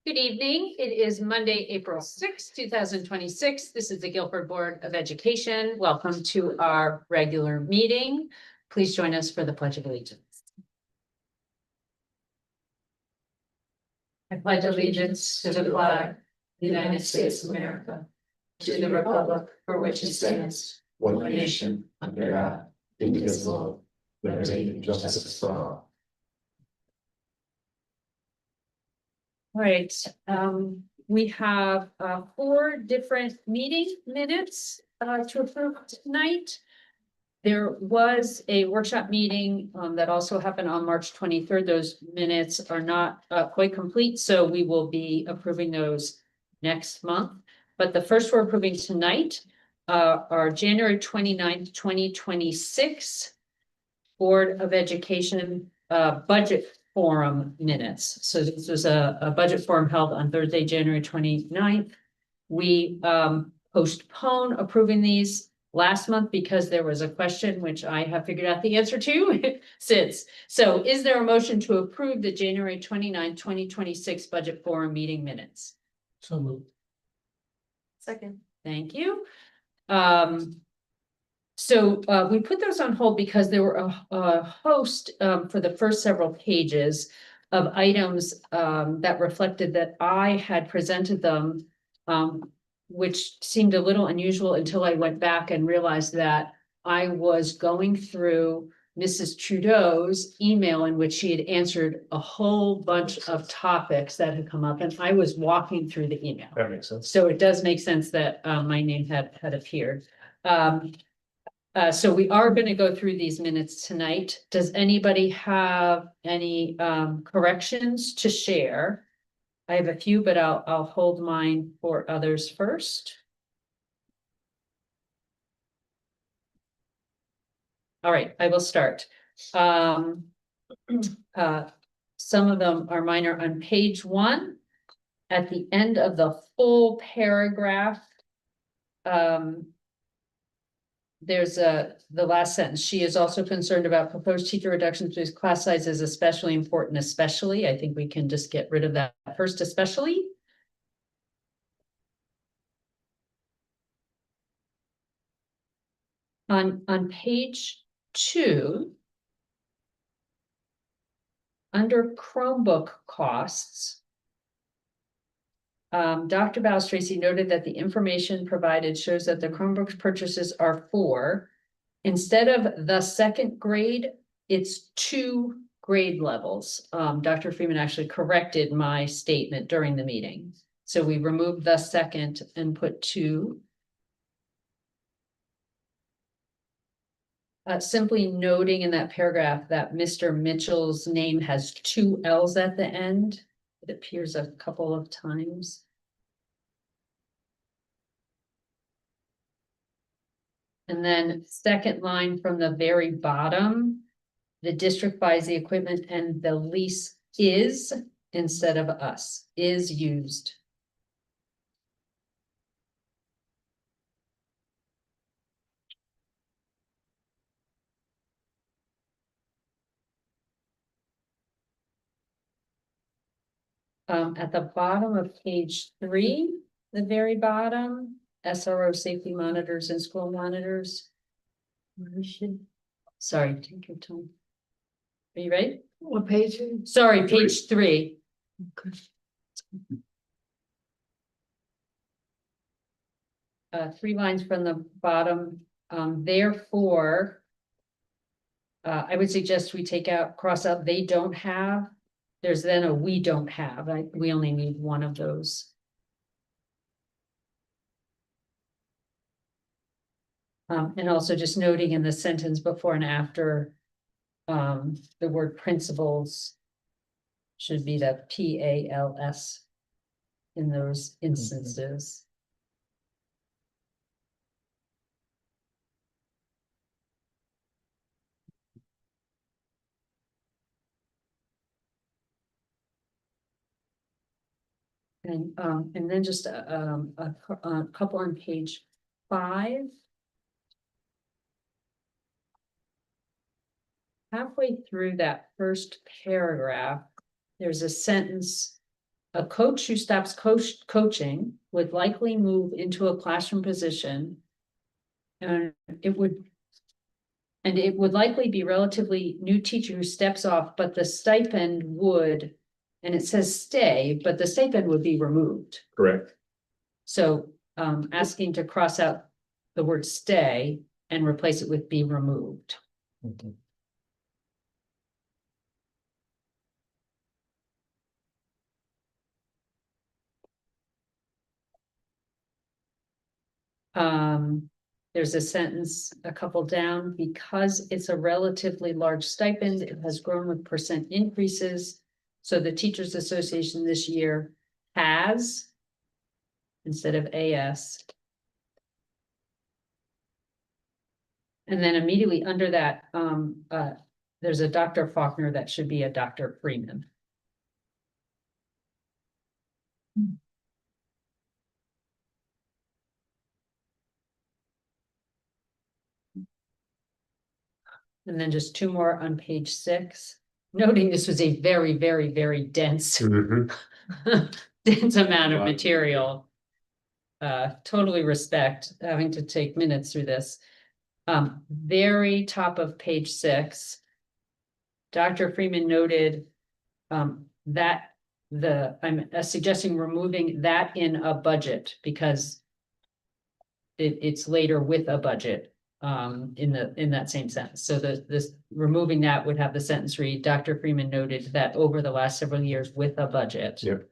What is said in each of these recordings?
Good evening. It is Monday, April 6th, 2026. This is the Guilford Board of Education. Welcome to our regular meeting. Please join us for the Pledge of Allegiance. I pledge allegiance to the flag of the United States of America, to the republic for which it stands, one nation, under God, indivisible, with liberty and justice for all. All right, we have 4 different meeting minutes to approve tonight. There was a workshop meeting that also happened on March 23rd. Those minutes are not quite complete, so we will be approving those next month. But the first we're approving tonight are January 29th, 2026 Board of Education budget forum minutes. So this was a budget forum held on Thursday, January 29th. We postponed approving these last month because there was a question which I have figured out the answer to since. So is there a motion to approve the January 29th, 2026 budget forum meeting minutes? So moved. Second. Thank you. So we put those on hold because there were a host for the first several pages of items that reflected that I had presented them, which seemed a little unusual until I went back and realized that I was going through Mrs. Trudeau's email in which she had answered a whole bunch of topics that had come up, and I was walking through the email. That makes sense. So it does make sense that my name had appeared. So we are going to go through these minutes tonight. Does anybody have any corrections to share? I have a few, but I'll hold mine for others first. All right, I will start. Some of them are minor. On page 1, at the end of the full paragraph, there's the last sentence. She is also concerned about proposed teacher reductions because class size is especially important, especially. I think we can just get rid of that first, especially. On page 2, under Chromebook costs, Dr. Balstracy noted that the information provided shows that the Chromebook purchases are for, instead of the second grade, it's 2 grade levels. Dr. Freeman actually corrected my statement during the meeting. So we removed the second and put 2. Simply noting in that paragraph that Mr. Mitchell's name has 2 L's at the end. It appears a couple of times. And then second line from the very bottom, the district buys the equipment and the lease is instead of us, is used. At the bottom of page 3, the very bottom, SRO safety monitors and school monitors. Sorry, take your time. Are you ready? What page? Sorry, page 3. Okay. 3 lines from the bottom. Therefore, I would suggest we take out, cross out, they don't have. There's then a we don't have. We only need one of those. And also just noting in the sentence before and after, the word principals should be the PALS in those instances. And then just a couple on page 5. Halfway through that first paragraph, there's a sentence a coach who stops coaching would likely move into a classroom position. And it would likely be relatively new teacher who steps off, but the stipend would, and it says stay, but the stipend would be removed. Correct. So asking to cross out the word stay and replace it with be removed. There's a sentence a couple down, because it's a relatively large stipend, it has grown with percent increases. So the Teachers Association this year has, instead of AS. And then immediately under that, there's a Dr. Faulkner that should be a Dr. Freeman. And then just two more on page 6, noting this was a very, very, very dense, Mhm. dense amount of Wow. material. Totally respect having to take minutes through this. Very top of page 6, Dr. Freeman noted that I'm suggesting removing that in a budget because it's later with a budget in that same sentence. So this removing that would have the sentence read, Dr. Freeman noted that over the last several years with a budget. Yep.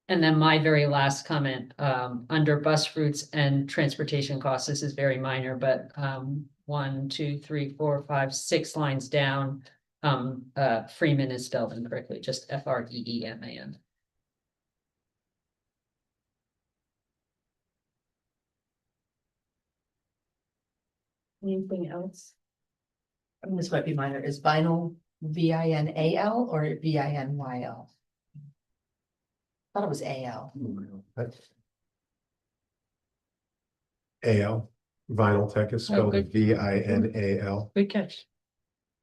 And then my very last comment, under bus routes and transportation costs, this is very minor, but 1, 2, 3, 4, 5, 6 lines down, Freeman is spelled incorrectly, just Freeman. Anything else? This might be minor. Is vinyl VINAL or VINYL? Thought it was AL. AL, vinyl tech is spelled good. VINAL. Good catch.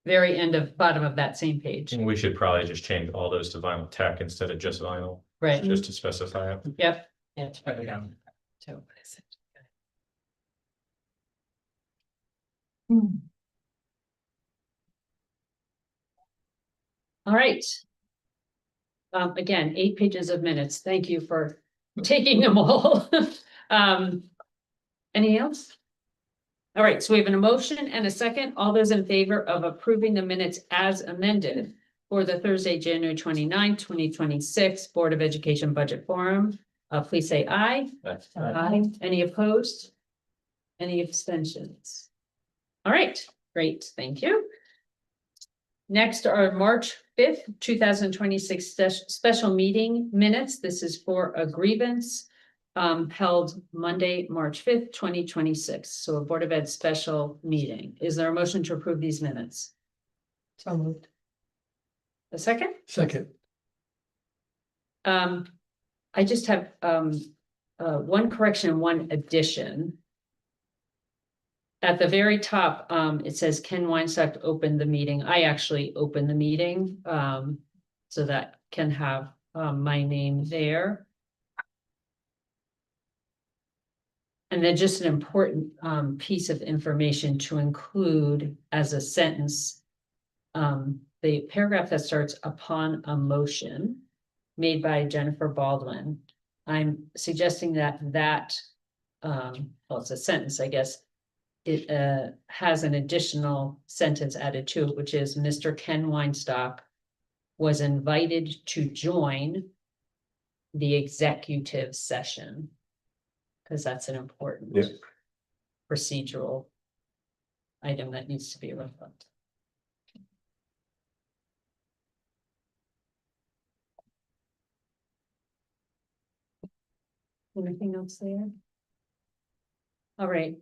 Very bottom of that same page, And we should probably just change all those to vinyl tech instead of just vinyl, right? just to specify it. Yep. Yeah, it's probably down. So what is it? All right. Again, 8 pages of minutes. Thank you for taking them all. Anything else? All right, so we have an motion and a second. All those in favor of approving the minutes as amended for the Thursday, January 29, 2026 Board of Education Budget Forum, please say aye. Aye. Any opposed? Any abstentions? All right, great, thank you. Next are March 5th, 2026 special meeting minutes. This is for a grievance held Monday, March 5th, 2026. So a Board of Ed special meeting. Is there a motion to approve these minutes? So moved. A second? Second. I just have one correction and one addition. At the very top, it says Ken Weinstock opened the meeting. I actually opened the meeting, so that can have my name there. And then just an important piece of information to include as a sentence. The paragraph that starts upon a motion made by Jennifer Baldwin. I'm suggesting that well, it's a sentence, I guess. It has an additional sentence added to it, which is Mr. Ken Weinstock was invited to join the executive session. Because that's an important Yes. procedural item that needs to be reflected. Anything else there? All right,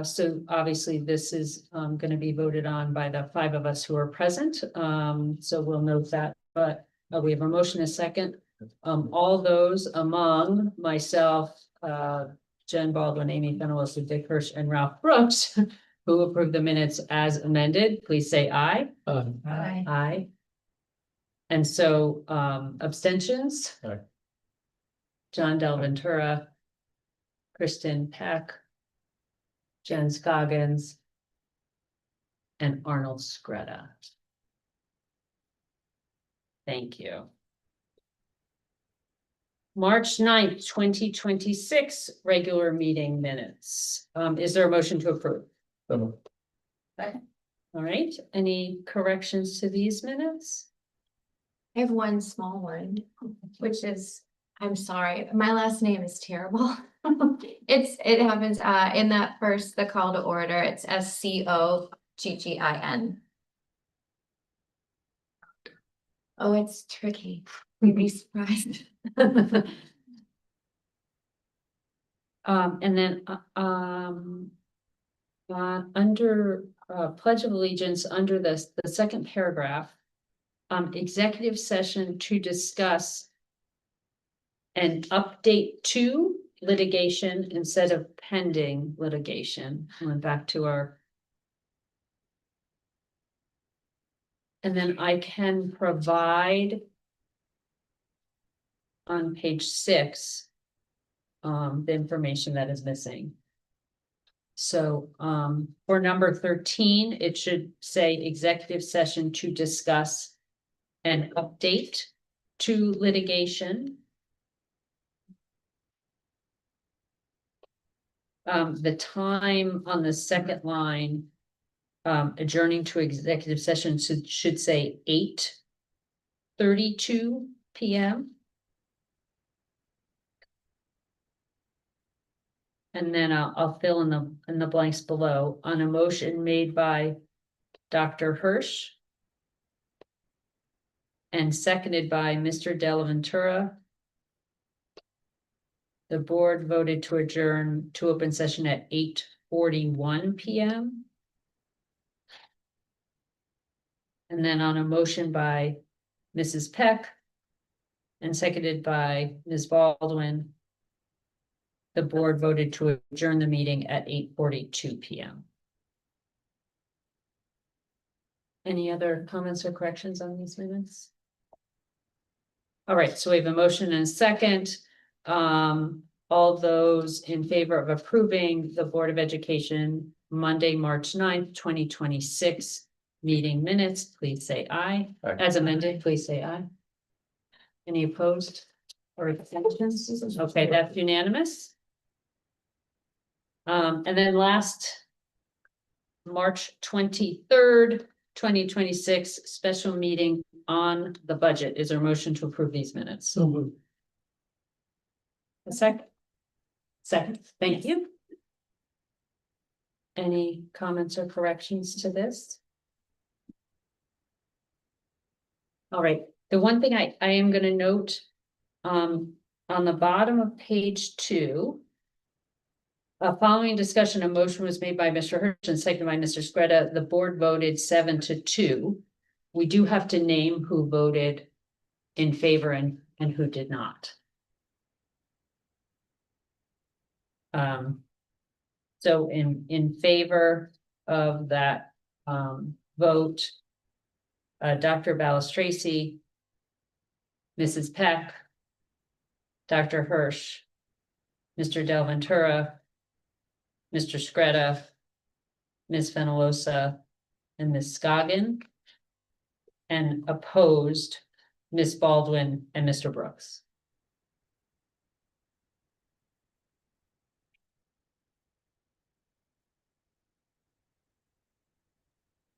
so obviously this is going to be voted on by the 5 of us who are present. So we'll note that, but we have a motion, a second. All those among myself, Jen Baldwin, Amy Fenelon, Dick Hirsch, and Ralph Brooks, who approved the minutes as amended, please say aye. Aye. Aye. And so, abstentions? Aye. John Del Ventura, Kristen Peck, Jen Scoggins, and Arnold Scretta. Thank you. March 9th, 2026, regular meeting minutes. Is there a motion to approve? So All right, any corrections to these minutes? I have one small one, which is, I'm sorry, my last name is terrible. It happens, in that first, the call to order, it's SCOGGIN. Oh, it's tricky. You'd be surprised. And then, under, Pledge of Allegiance, under the second paragraph, executive session to discuss an update to litigation instead of pending litigation. Went back to our. And then I can provide on page 6, the information that is missing. So, for number 13, it should say executive session to discuss an update to litigation. The time on the second line, adjourning to executive session should say 8:32 p.m. And then I'll fill in the blanks below on a motion made by Dr. Hirsch and seconded by Mr. Della Ventura. The board voted to adjourn to open session at 8:41 p.m. And then on a motion by Mrs. Peck and seconded by Ms. Baldwin, the board voted to adjourn the meeting at 8:42 p.m. Any other comments or corrections on these minutes? All right, so we have a motion and a second. All those in favor of approving the Board of Education Monday, March 9th, 2026 meeting minutes, please say aye. Aye. As amended, please say aye. Any opposed or abstentions? Okay, that's unanimous. And then last, March 23rd, 2026, special meeting on the budget. Is there a motion to approve these minutes? So moved. A second? Second, thank you. Any comments or corrections to this? All right, the one thing I am gonna note, on the bottom of page 2, following discussion, a motion was made by Mr. Hirsch and seconded by Mr. Scretta. The board voted 7-2. We do have to name who voted in favor and who did not. So in favor of that, vote, Dr. Balistraci, Mrs. Peck, Dr. Hirsch, Mr. Del Ventura, Mr. Scretta, Ms. Fenolosa, and Ms. Scoggin, and opposed, Ms. Baldwin and Mr. Brooks.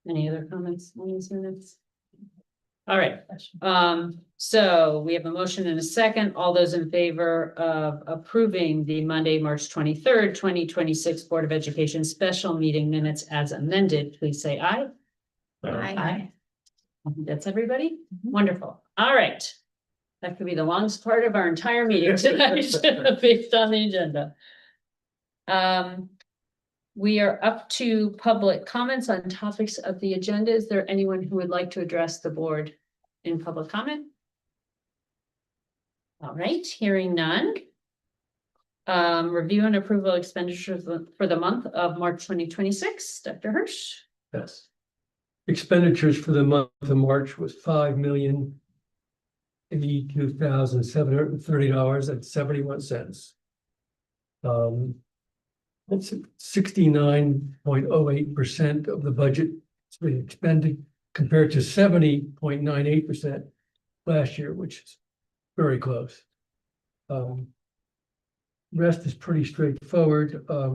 Any other comments on these minutes? All right, so we have a motion and a second. All those in favor of approving the Monday, March 23rd, 2026 Board of Education special meeting minutes as amended, please say aye. Aye. That's everybody? Wonderful. All right. That could be the longest part of our entire meeting tonight, based on the agenda. We are up to public comments on topics of the agenda. Is there anyone who would like to address the board in public comment? All right, hearing none. Review and approval expenditures for the month of March 2026. Dr. Hirsch. Yes. Expenditures for the month of March was $5,000,000 $82,730.71. That's 69.08% of the budget that's been expended compared to 70.98% last year, which is very close. Rest is pretty straightforward. I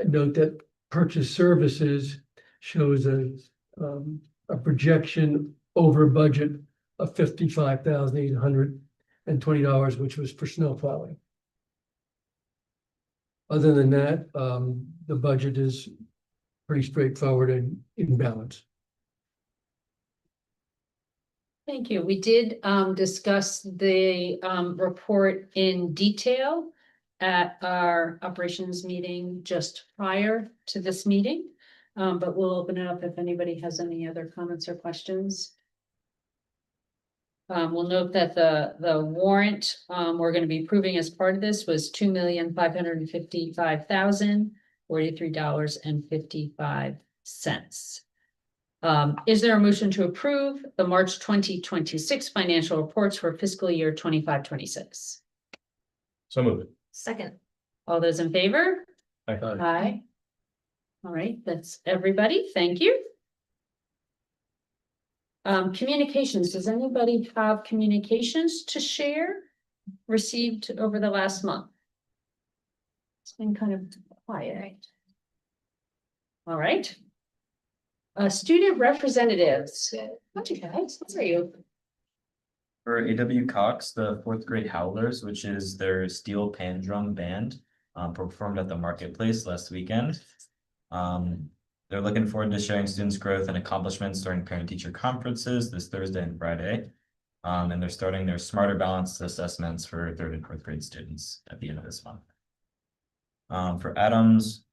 note that purchase services shows a projection over budget of $55,820, which was for snow plowing. Other than that, the budget is pretty straightforward and in balance. Thank you. We did discuss the report in detail at our operations meeting just prior to this meeting. But we'll open it up if anybody has any other comments or questions. We'll note that the warrant we're going to be approving as part of this was $2,555,043.55. Is there a motion to approve the March 2026 financial reports for fiscal year 25-26? So move it. Second. All those in favor? Aye. Aye. All right, that's everybody. Thank you. Communications, does anybody have communications to share received over the last month? It's been kind of quiet. All right. Student representatives. What you guys? What are you? For AW Cox, the fourth grade Howlers, which is their steel pan drum band, performed at the marketplace last weekend. They're looking forward to sharing students' growth and accomplishments during parent-teacher conferences this Thursday and Friday. And they're starting their Smarter Balanced assessments for third and fourth grade students at the end of this month. For Adams,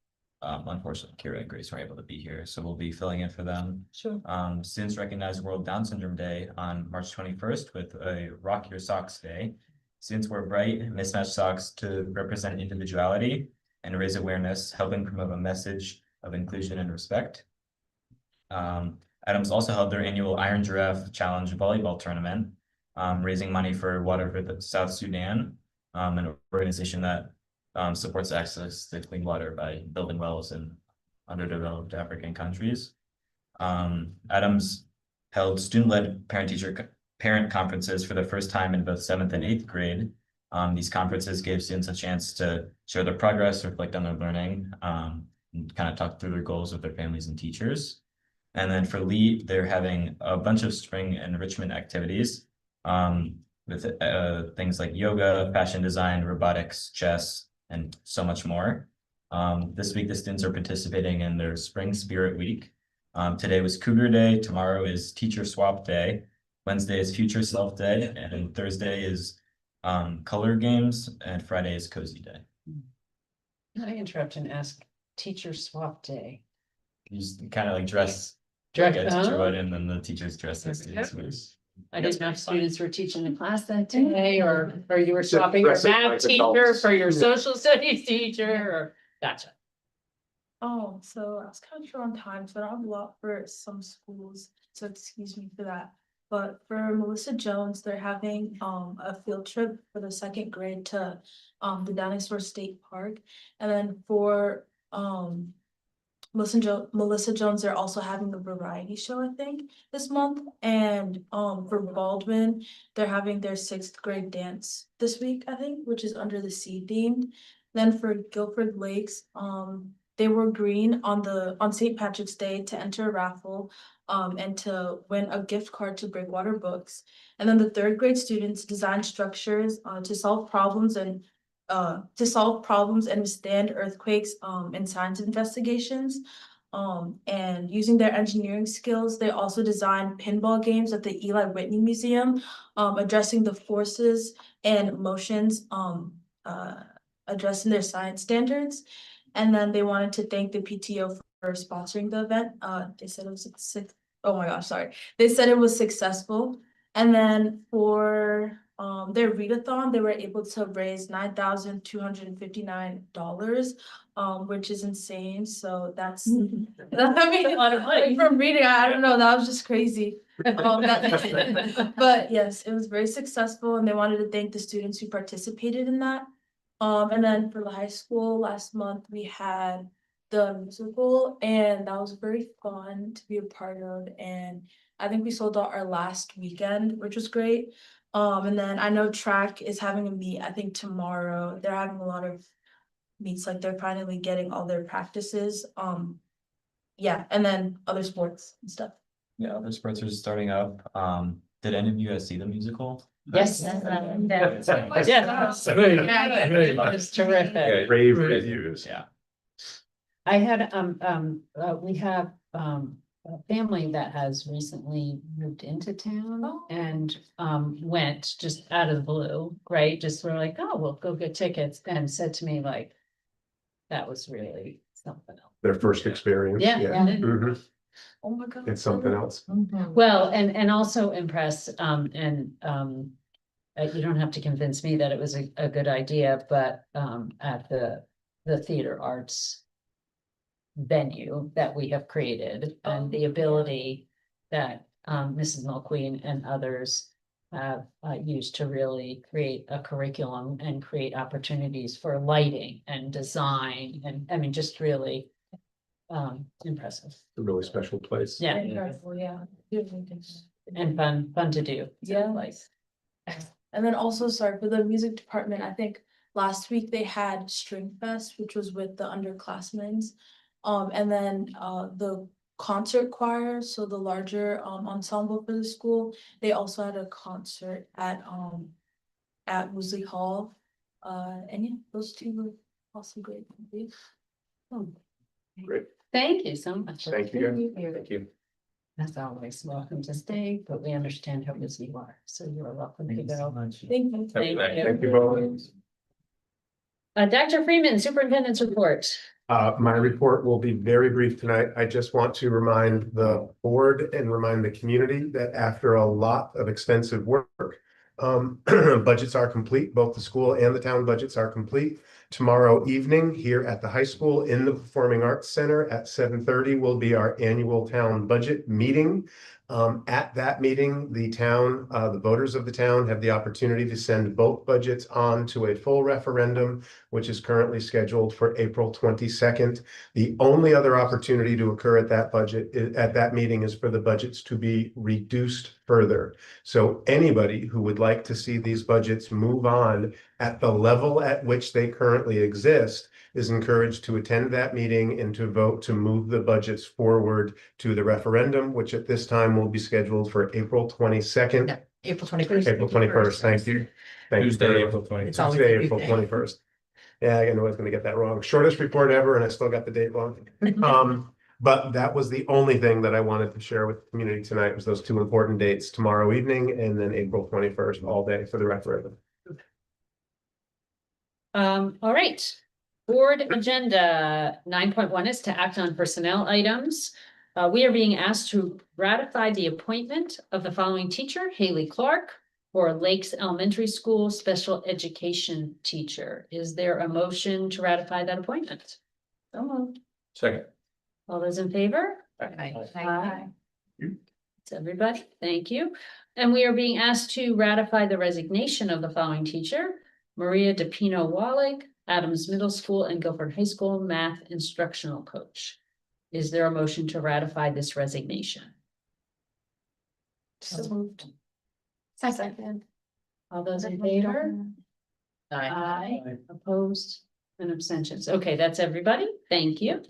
unfortunately, Kira and Grace weren't able to be here, so we'll be filling in for them. Sure. Students recognize World Down Syndrome Day on March 21st with a Rock Your Socks Day. Students wear bright, mismatched socks to represent individuality and raise awareness, helping promote a message of inclusion and respect. Adams also held their annual Iron Giraffe Challenge volleyball tournament, raising money for Water for the South Sudan, an organization that supports access to clean water by building wells in underdeveloped African countries. Adams held student-led parent conferences for the first time in both 7th and 8th grade. These conferences gave students a chance to share their progress, reflect on their learning, and kind of talk through their goals with their families and teachers. And then for Lee, they're having a bunch of spring enrichment activities with things like yoga, fashion design, robotics, chess, and so much more. This week, the students are participating in their Spring Spirit Week. Today was Cougar Day, tomorrow is Teacher Swap Day, Wednesday is Future Self Day, and Thursday is Color Games, and Friday is Cozy Day. Can I interrupt and ask Teacher Swap Day? You just kind of like dress Dress- like a teacher oh. would, and then the teachers dress as students would. I didn't know if students were teaching a class that day, or you were Just swapping your dress it math like teacher adults. for your social studies teacher, or, gotcha. Oh, so I was kind of short on time, so I don't have a lot for some schools, so excuse me for that. But for Melissa Jones, they're having a field trip for the 2nd grade to the Dinosaur State Park. And then for Melissa Jones, they're also having a variety show, I think, this month. And for Baldwin, they're having their 6th grade dance this week, I think, which is under the sea themed. Then for Guilford Lakes, they were green on St. Patrick's Day to enter a raffle and to win a gift card to Breakwater Books. And then the 3rd grade students designed structures to solve problems and withstand earthquakes and science investigations. And using their engineering skills, they also designed pinball games at the Eli Whitney Museum, addressing the forces and motions, addressing their science standards. And then they wanted to thank the PTO for sponsoring the event. They said it was They said it was successful. And then for their readathon, they were able to raise $9,259, which is insane. So that's I mean, A lot of money. from reading, I don't know, that was just crazy. But yes, it was very successful and they wanted to thank the students who participated in that. And then for the high school, last month, we had the musical and that was very fun to be a part of. And I think we sold out our last weekend, which was great. And then I know track is having a meet, I think tomorrow. They're having a lot of meets, like they're finally getting all their practices. Yeah, and then other sports and stuff. Yeah, other sports are starting up. Did any of you guys see the musical? Yes. Great, It's terrific. Rave reviews. Yeah. I had, we have, a family that has recently moved into town and, went just out of the blue, right? Just were like, oh, we'll go get tickets and said to me like, that was really something else. Their first experience. Yeah. Mhm. Oh my god. It's something else. Well, and also impressed, you don't have to convince me that it was a good idea, but, at the theater arts venue that we have created and the ability that, Mrs. Mulqueen and others have, used to really create a curriculum and create opportunities for lighting and design and, I mean, just really, impressive. It's a really special place. Yeah, Incredible, yeah. and fun to do. Yeah. Like, And then also, sorry, for the music department, I think last week they had String Fest, which was with the underclassmen. And then the concert choir, so the larger ensemble for the school, they also had a concert at Woosley Hall. And yeah, those two were also great. Great. thank you so much. Thank you. guys. Thank you. As always, welcome to stay, but we understand how busy you are, so you are welcome to go. much. Thank you. Thank Thank you both. Dr. Freeman, Superintendent's report. My report will be very brief tonight. I just want to remind the board and remind the community that after a lot of extensive work, budgets are complete. Both the school and the town budgets are complete. Tomorrow evening here at the high school in the Performing Arts Center at 7:30 will be our annual town budget meeting. At that meeting, the town, the voters of the town have the opportunity to send both budgets on to a full referendum, which is currently scheduled for April 22nd. The only other opportunity to occur at that meeting is for the budgets to be reduced further. So anybody who would like to see these budgets move on at the level at which they currently exist is encouraged to attend that meeting and to vote to move the budgets forward to the referendum, which at this time will be scheduled for April 22nd. Yeah, April 21st. April 21st, thank you. Thank you. Tuesday, April 20th. It's always Tuesday, a April Tuesday. 21st. Yeah, I know I was gonna get that wrong. Shortest report ever, and I still got the date wrong. But that was the only thing that I wanted to share with the community tonight was those two important dates, tomorrow evening and then April 21st, all day for the referendum. All right. Board agenda 9.1 is to act on personnel items. We are being asked to ratify the appointment of the following teacher, Haley Clark, for Lakes Elementary School Special Education Teacher. Is there a motion to ratify that appointment? So moved. Second. All those in favor? Aye. It's everybody, thank you. And we are being asked to ratify the resignation of the following teacher, Maria DePino Wallig, Adams Middle School and Guilford High School Math Instructional Coach. Is there a motion to ratify this resignation? So moved. Second. All those in favor? Aye. Opposed and abstentions. Okay, that's everybody. Thank you.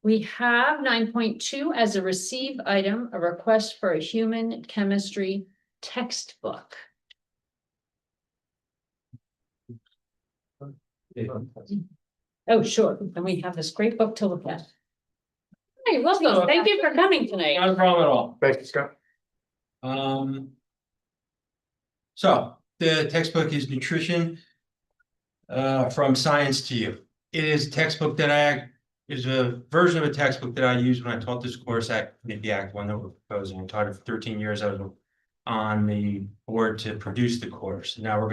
We have 9.2 as a receive item, a request for a human chemistry textbook. Oh, sure. And we have this great book to look at. Hey, welcome. Thank you for coming tonight. Not a problem at all. Thank you, Scott. So the textbook is nutrition. From science to you. It is a textbook that is a version of a textbook that I used when I taught this course at the Act one that we're proposing. I taught it for 13 years. I was on the board to produce the course. Now what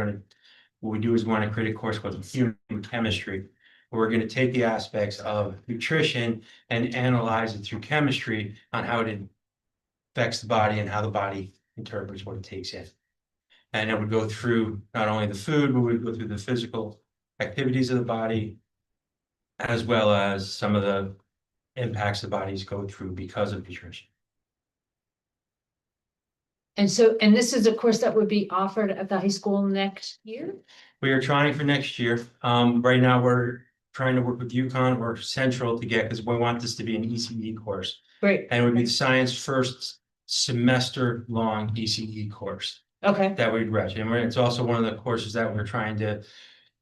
we do is we want to create a course called human chemistry. We're gonna take the aspects of nutrition and analyze it through chemistry on how it affects the body and how the body interprets what it takes in. And it would go through not only the food, but we would go through the physical activities of the body, as well as some of the impacts the bodies go through because of nutrition. And so, and this is a course that would be offered at the high school next year? We are trying for next year. Right now, we're trying to work with UConn or Central to get, because we want this to be an ECE course. Great, And it would be the science first semester long ECE course okay, that we'd rush. And it's also one of the courses that we're trying to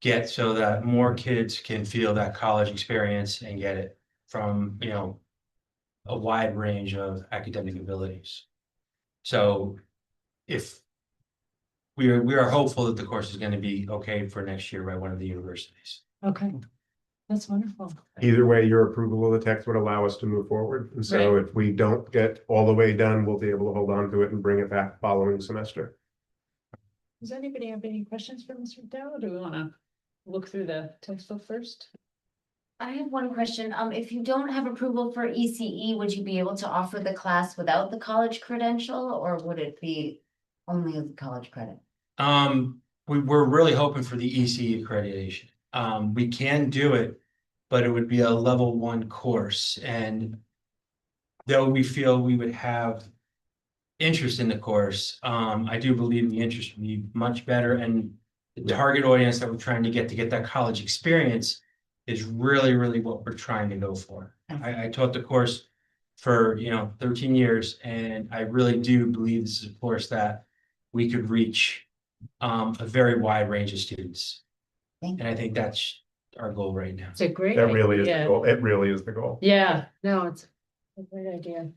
get so that more kids can feel that college experience and get it from, you know, a wide range of academic abilities. So if we are hopeful that the course is going to be okay for next year by one of the universities. okay. That's wonderful. Either way, your approval of the text would allow us to move forward. And so if we don't get all the way done, we'll be able to hold on to it and bring it back following semester. Does anybody have any questions for Mr. Dow? Do we want to look through the textbook first? I have one question. If you don't have approval for ECE, would you be able to offer the class without the college credential, or would it be only the college credit? We're really hoping for the ECE accreditation. We can do it, but it would be a level 1 course. And though we feel we would have interest in the course, I do believe the interest would be much better. And the target audience that we're trying to get that college experience is really, really what we're trying to go for. I taught the course for, 13 years, and I really do believe this is a course that we could reach a very wide range of students. And I think that's our goal right now. It's a great. That really is the idea. goal. It really is the goal. Yeah, no, it's a great idea.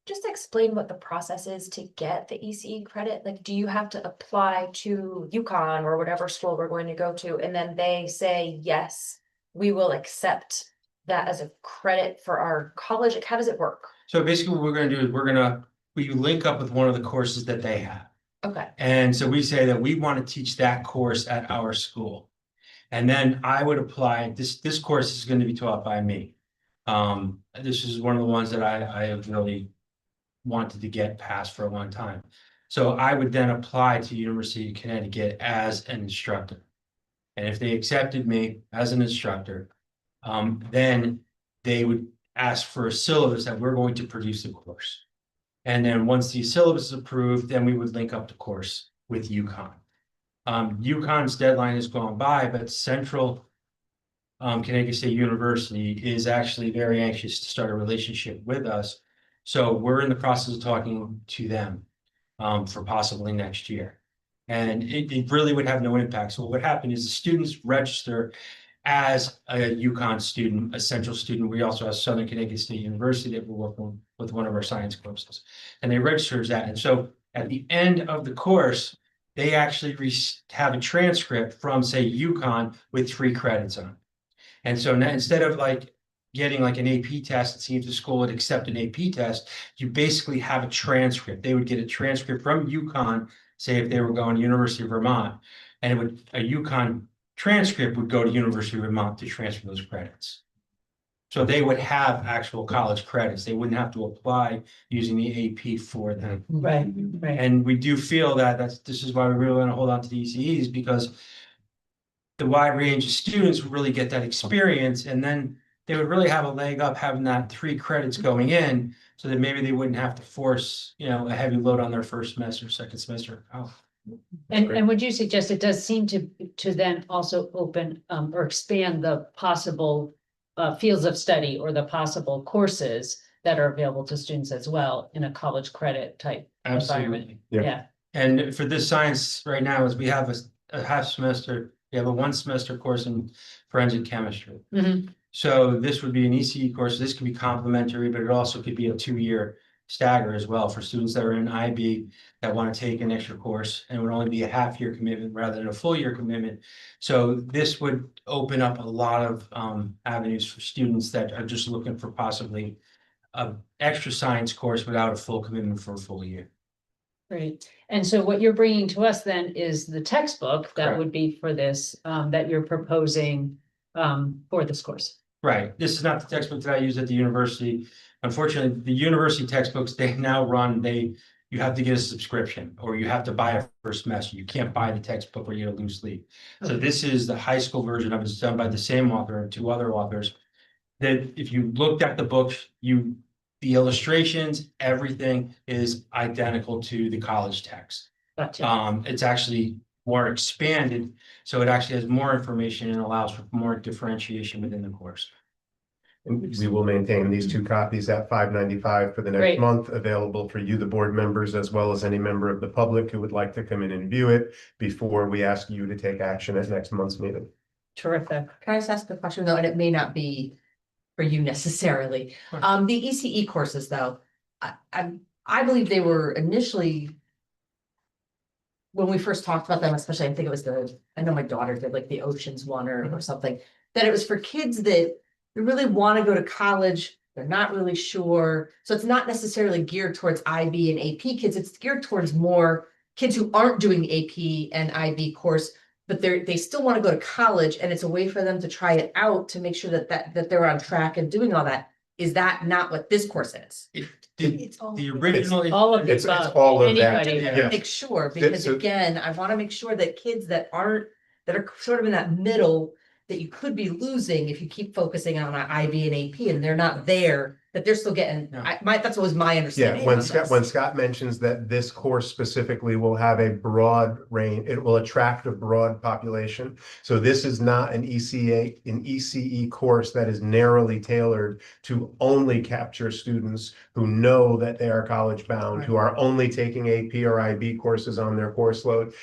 Just explain what the process is to get the ECE credit. Like, do you have to apply to UConn or whatever school we're going to go to, and then they say, yes, we will accept that as a credit for our college? Like, how does it work? So basically what we're going to do is we link up with one of the courses that they have. Okay. And so we say that we want to teach that course at our school. And then I would apply, this course is going to be taught by me. This is one of the ones that I have really wanted to get past for a long time. So I would then apply to University of Connecticut as an instructor. And if they accepted me as an instructor, then they would ask for a syllabus that we're going to produce the course. And then once the syllabus is approved, then we would link up the course with UConn. UConn's deadline has gone by, but Central Connecticut State University is actually very anxious to start a relationship with us. So we're in the process of talking to them for possibly next year. And it really would have no impact. So what would happen is the students register as a UConn student, a Central student. We also have Southern Connecticut State University that we're working with one of our science courses. And they register as that. And so at the end of the course, they actually have a transcript from, say, UConn with 3 credits on. And so now, instead of getting an AP test and seeing if the school would accept an AP test, you basically have a transcript. They would get a transcript from UConn, say if they were going to University of Vermont, and a UConn transcript would go to University of Vermont to transfer those credits. So they would have actual college credits. They wouldn't have to apply using the AP for them. Right, right. And we do feel that this is why we really want to hold on to the ECEs, because the wide range of students would really get that experience, and then they would really have a leg up having that 3 credits going in, so that maybe they wouldn't have to force, a heavy load on their first semester, second semester. And would you suggest it does seem to then also open or expand the possible fields of study or the possible courses that are available to students as well in a college credit type environment? Absolutely. Yeah. And for this science right now is we have a half semester, we have a 1 semester course in forensic chemistry. Mhm. So this would be an ECE course. This could be complementary, but it also could be a 2-year stagger as well for students that are in IB that want to take an extra course, and it would only be a half-year commitment rather than a full-year commitment. So this would open up a lot of avenues for students that are just looking for possibly an extra science course without a full commitment for a full year. Great. And so what you're bringing to us then is the textbook that Correct. would be for this, that you're proposing for this course. Right, this is not the textbook that I use at the university. Unfortunately, the university textbooks they now run, you have to get a subscription or you have to buy a first semester. You can't buy the textbook or you get a loose leaf. So this is the high school version of it. It's done by the same author and two other authors. That if you looked at the books, the illustrations, everything is identical to the college text. Gotcha. It's actually more expanded, so it actually has more information and allows for more differentiation within the course. And we will maintain these 2 copies at $5.95 for the next Great. month, available for you, the board members, as well as any member of the public who would like to come in and view it before we ask you to take action at next month's meeting. Terrific. Can I just ask a question though, and it may not be for you necessarily, Sure. the ECE courses though, I believe they were initially. When we first talked about them, especially, I think it was I know my daughter did like the Oceans one or something, that it was for kids that really want to go to college, they're not really sure. So it's not necessarily geared towards IB and AP kids, it's geared towards more kids who aren't doing the AP and IB course, but they still want to go to college, and it's a way for them to try it out to make sure that they're on track and doing all that. Is that not what this course is? The original. All of the It's above. all of that. Anybody. Yeah. Make sure, because So- again, I want to make sure that kids that are sort of in that middle, that you could be losing if you keep focusing on IB and AP and they're not there, that they're still getting, Yeah. that's always my understanding. Yeah, when of Scott, this. when Scott mentions that this course specifically will have a broad range, it will attract a broad population. So this is not an ECE course that is narrowly tailored to only capture students who know that they are college bound, who are only taking AP or IB courses on their course load.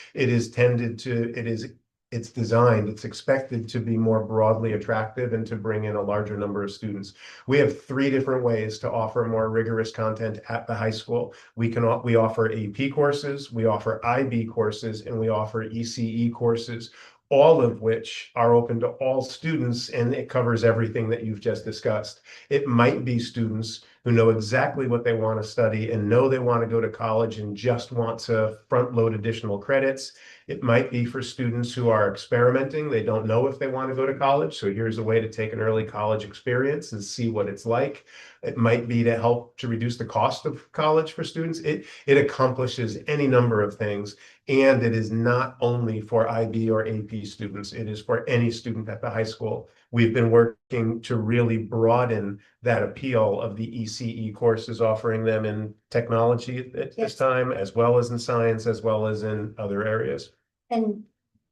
It's designed, it's expected to be more broadly attractive and to bring in a larger number of students. We have 3 different ways to offer more rigorous content at the high school. We offer AP courses, we offer IB courses, and we offer ECE courses, all of which are open to all students, and it covers everything that you've just discussed. It might be students who know exactly what they want to study and know they want to go to college and just want to front load additional credits. It might be for students who are experimenting. They don't know if they want to go to college. So here's a way to take an early college experience and see what it's like. It might be to help to reduce the cost of college for students. It accomplishes any number of things. And it is not only for IB or AP students. It is for any student at the high school. We've been working to really broaden that appeal of the ECE courses, offering them in technology at this time, as well as in science, as well as in other areas. And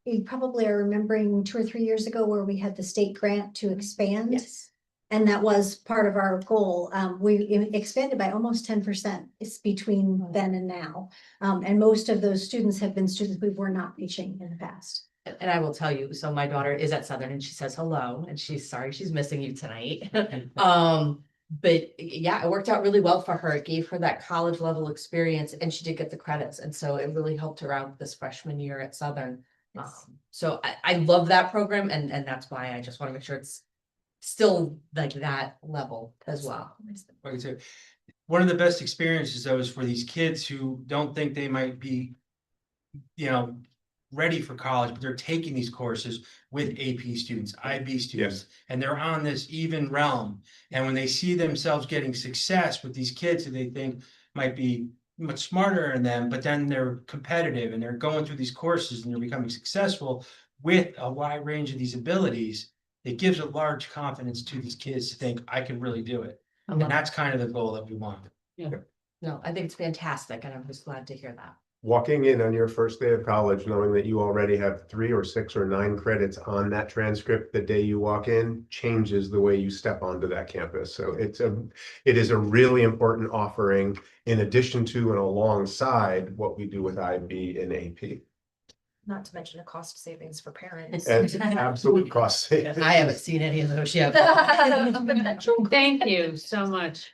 you probably are remembering 2 or 3 years ago where we had the state grant to expand. Yes. And that was part of our goal. We expanded by almost 10%. It's between then and now. And most of those students have been students we were not reaching in the past. And I will tell you, so my daughter is at Southern and she says hello and she's sorry she's missing you tonight. But yeah, it worked out really well for her. It gave her that college level experience and she did get the credits. And so it really helped her out this freshman year at Southern. So I love that program and that's why I just want to make sure it's still like that level as well. Like I said, one of the best experiences though is for these kids who don't think they might be, ready for college, but they're taking these courses with AP students, IB students, and they're on this even realm. And when they see themselves getting success with these kids who they think might be much smarter than them, but then they're competitive and they're going through these courses and they're becoming successful with a wide range of these abilities, it gives a large confidence to these kids to think I can really do it. And that's kind of the goal that we want. No, I think it's fantastic and I'm just glad to hear that. Walking in on your first day of college, knowing that you already have 3 or 6 or 9 credits on that transcript the day you walk in changes the way you step onto that campus. So it is a really important offering in addition to and alongside what we do with IB and AP. Not to mention a cost savings for parents. And absolute cost savings. I haven't seen any of those yet. Thank you so much.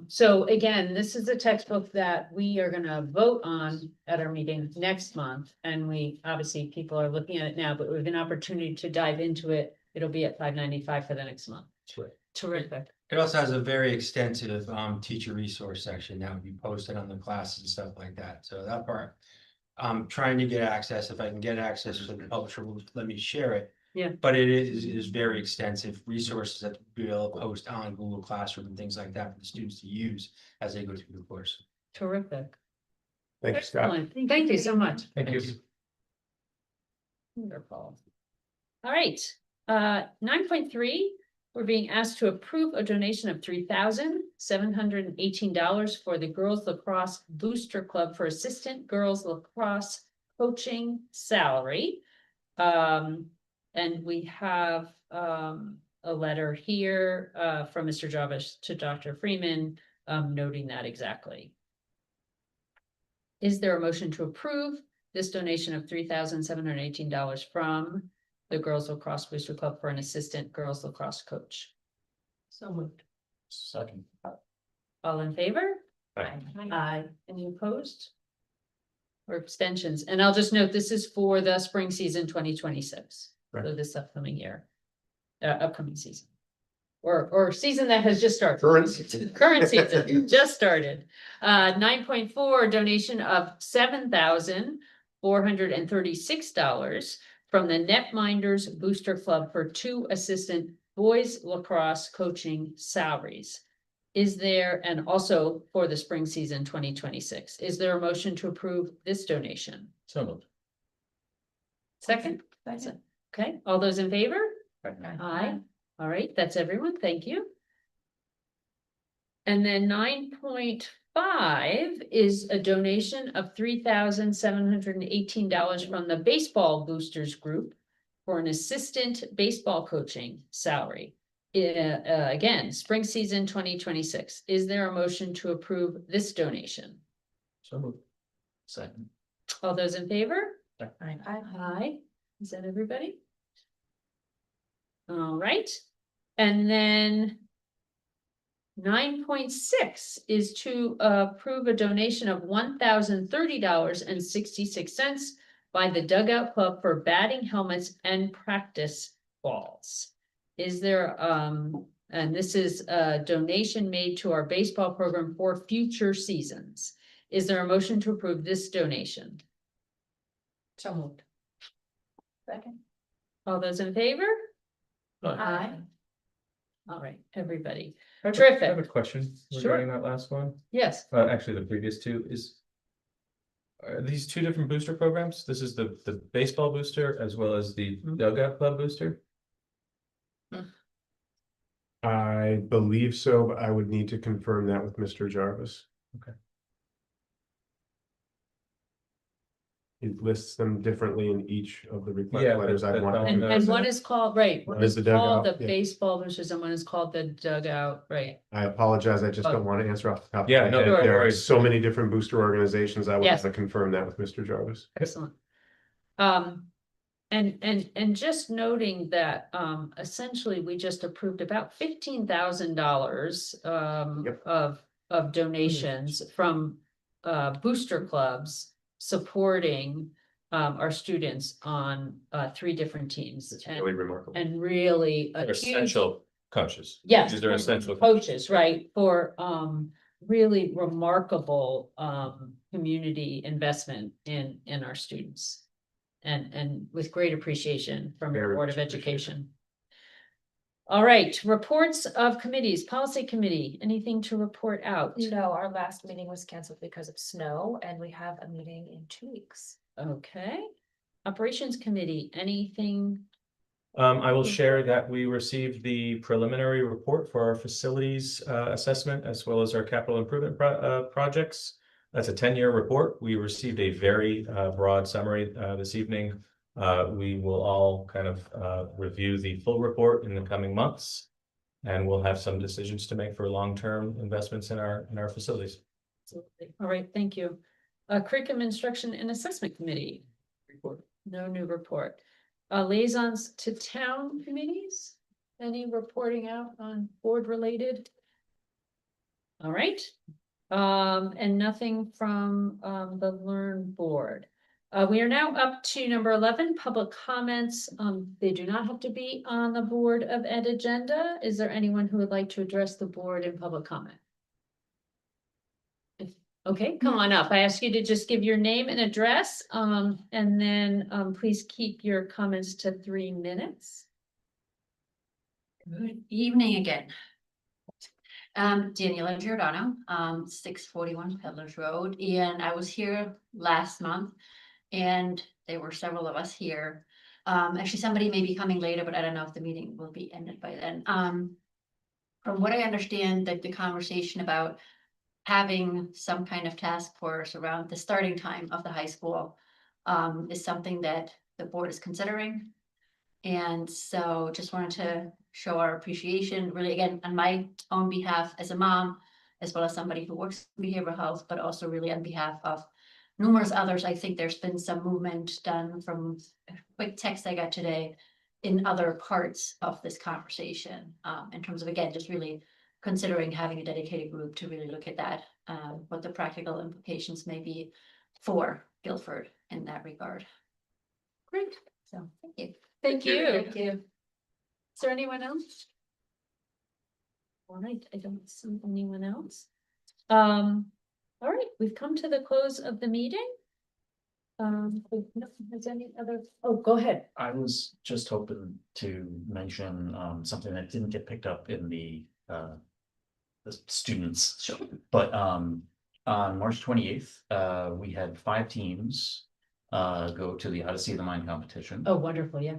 So again, this is a textbook that we are gonna vote on at our meeting next month. And obviously, people are looking at it now, but we have an opportunity to dive into it. It'll be at $5.95 for the next month. Terrific. It also has a very extensive teacher resource section that would be posted on the classes and stuff like that. So that part, I'm trying to get access. If I can get access, so the publisher will let me share it. Yeah. But it is very extensive resources that we'll post on Google Classroom and things like that for the students to use as they go through the course. Terrific. Thank you, Scott. Excellent. Thank you so much. Thank you. Wonderful. All right, 9.3, we're being asked to approve a donation of $3,718 for the Girls Lacrosse Booster Club for Assistant Girls Lacrosse Coaching Salary. And we have a letter here from Mr. Jarvis to Dr. Freeman noting that exactly. Is there a motion to approve this donation of $3,718 from the Girls Lacrosse Booster Club for an assistant girls lacrosse coach? So moved. Second. All in favor? Aye. Aye. Any opposed? Or abstentions? And I'll just note, this is for the spring season 2026. Right. So this upcoming year, upcoming season. Or season that has just started. Current season. Current season, just started. 9.4, donation of $7,436 from the Netminders Booster Club for 2 assistant boys lacrosse coaching salaries. Is there, and also for the spring season 2026, is there a motion to approve this donation? So moved. Second? Okay, all those in favor? Aye. All right, that's everyone. Thank you. And then 9.5 is a donation of $3,718 from the Baseball Boosters Group for an assistant baseball coaching salary. Again, spring season 2026. Is there a motion to approve this donation? So moved. Second. All those in favor? Aye. Aye. Is that everybody? All right, and then 9.6 is to approve a donation of $1,030.66 by the Dugout Club for batting helmets and practice balls. Is there, and this is a donation made to our baseball program for future seasons. Is there a motion to approve this donation? So moved. Second. All those in favor? Aye. All right, everybody. I have a Terrific. question Sure. regarding that last one. Yes, Actually, the previous two are these 2 different booster programs? This is the baseball booster as well as the dugout club booster? I believe so, but I would need to confirm that with Mr. Jarvis. Okay. He lists them differently in each of the request Yeah, letters I but want. I'll to and note one confirm. is called, right, One one is is the called dugout, the yeah. baseball boosters and one is called the dugout, right? I apologize, I just Oh. don't want to answer off the top of Yeah, my no, head. no There are worries. so many different booster organizations. I would Yes. have to confirm that with Mr. Jarvis. Excellent. And just noting that, essentially, we just approved about $15,000 Yep. of donations from booster clubs supporting our students on 3 different teams. It's really remarkable. And really a They're huge. essential coaches. Yes. These are essential Coaches, right, for really remarkable community investment in our students. And with great appreciation from the Very Board of much appreciated. Education. All right, reports of committees, policy committee, anything to report out? No, our last meeting was canceled because of snow and we have a meeting in 2 weeks. Okay, operations committee, anything? I will share that we received the preliminary report for our facilities assessment as well as our capital improvement projects. That's a 10-year report. We received a very broad summary this evening. We will all kind of review the full report in the coming months. And we'll have some decisions to make for long-term investments in our facilities. Absolutely. All right, thank you. Curriculum Instruction and Assessment Committee. Report. No new report. Liaisons to town committees? Any reporting out on board related? All right. And nothing from the Learn Board. We are now up to number 11, public comments. They do not have to be on the Board of Ed agenda. Is there anyone who would like to address the board in public comment? Okay, come on up. I ask you to just give your name and address, and then, please keep your comments to 3 minutes. Good evening again. Daniela Giordano, 641 Peddlers Road, and I was here last month. And there were several of us here. Actually, somebody may be coming later, but I don't know if the meeting will be ended by then. From what I understand, that the conversation about having some kind of task force around the starting time of the high school is something that the board is considering. And so just wanted to show our appreciation, really, again, on my own behalf as a mom, as well as somebody who works in behavioral health, but also really on behalf of numerous others. I think there's been some movement done from a quick text I got today in other parts of this conversation, in terms of, again, just really considering having a dedicated group to really look at that, what the practical implications may be for Guilford in that regard. Great. So, thank you. Thank you. Thank you. Is there anyone else? All right, I don't see anyone else. All right, we've come to the close of the meeting. Has any other, oh, go ahead. I was just hoping to mention something that didn't get picked up in the students. Sure. But on March 28th, we had 5 teams go to the Odyssey of the Mind competition. Oh, wonderful, yeah.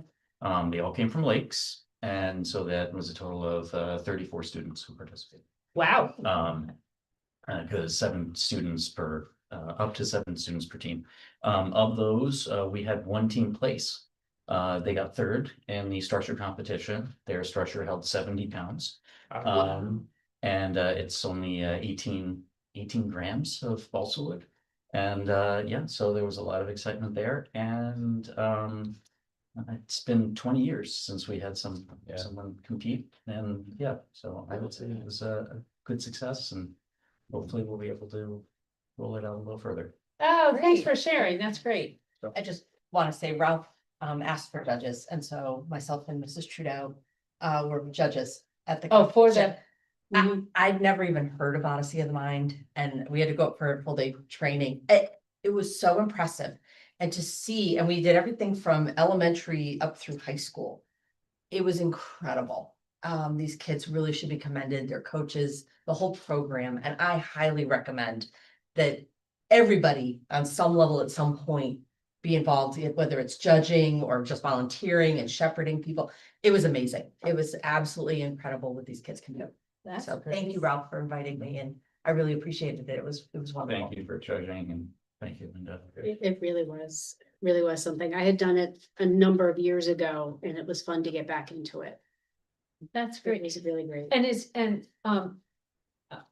They all came from Lakes, and so that was a total of 34 students who participated. Wow. Because 7 students per up to 7 students per team. Of those, we had 1 team place. They got 3rd in the structure competition. Their structure held 70 pounds. And it's only 18 grams of balsa wood. And yeah, so there was a lot of excitement there. And it's been 20 years since we had someone compete. And yeah, so I would say it was a good success, and hopefully we'll be able to roll it out a little further. Oh, thanks for sharing. That's great. I just want to say Ralph asked for judges, and so myself and Mrs. Trudeau were judges at the. Oh, for competition. the. I'd never even heard of Odyssey of the Mind, and we had to go up for a full day training. It was so impressive, and to see, and we did everything from elementary up through high school. It was incredible. These kids really should be commended, their coaches, the whole program, and I highly recommend that everybody on some level at some point be involved, whether it's judging or just volunteering and shepherding people. It was amazing. It was absolutely incredible what these kids can do. So thank you, Ralph, for inviting me, and I really appreciated it. It was wonderful. Thank you for judging, and thank you, Linda. It really was something. I had done it a number of years ago, and it was fun to get back into it. That's It great. was really great. And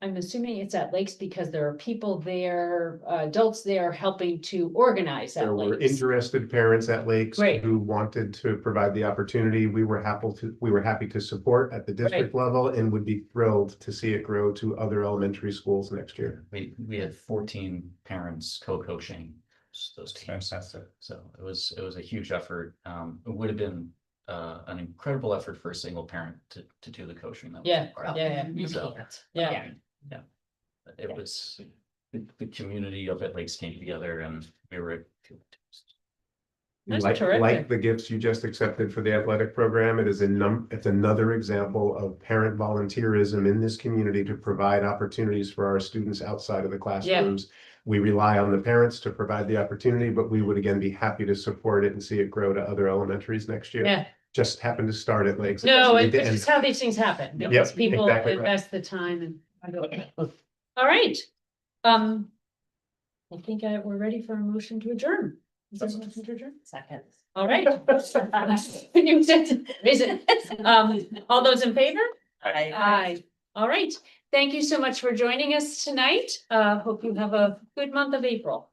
I'm assuming it's at Lakes because there are people there, adults there helping to organize at There were Lakes. interested parents at Lakes Right. who wanted to provide the opportunity. We were happy to support at the district level, and would be thrilled to see it grow to other elementary schools next year. We had 14 parents co-coaching those teams. Fantastic. So it was a huge effort. It would have been an incredible effort for a single parent to do the coaching. That was Yeah, incredible. yeah. So, Yeah. yeah, it was the community up at Lakes came together, and we were. That's Like terrific. the gifts you just accepted for the athletic program, it's another example of parent volunteerism in this community to provide opportunities for our students outside of the classrooms. We rely on the parents to provide the opportunity, but we would again be happy to support it and see it grow to other elementaries next year. Yeah. Just happened to start at Lakes. It No, doesn't need it's to end. just how these things happen. Yep, Because people exactly right. invest the time and. All right. I think we're ready for a motion to adjourn. Is there a motion to adjourn? Second. All right. You said, raise it. All those in favor? Aye. All right. Thank you so much for joining us tonight. Hope you have a good month of April.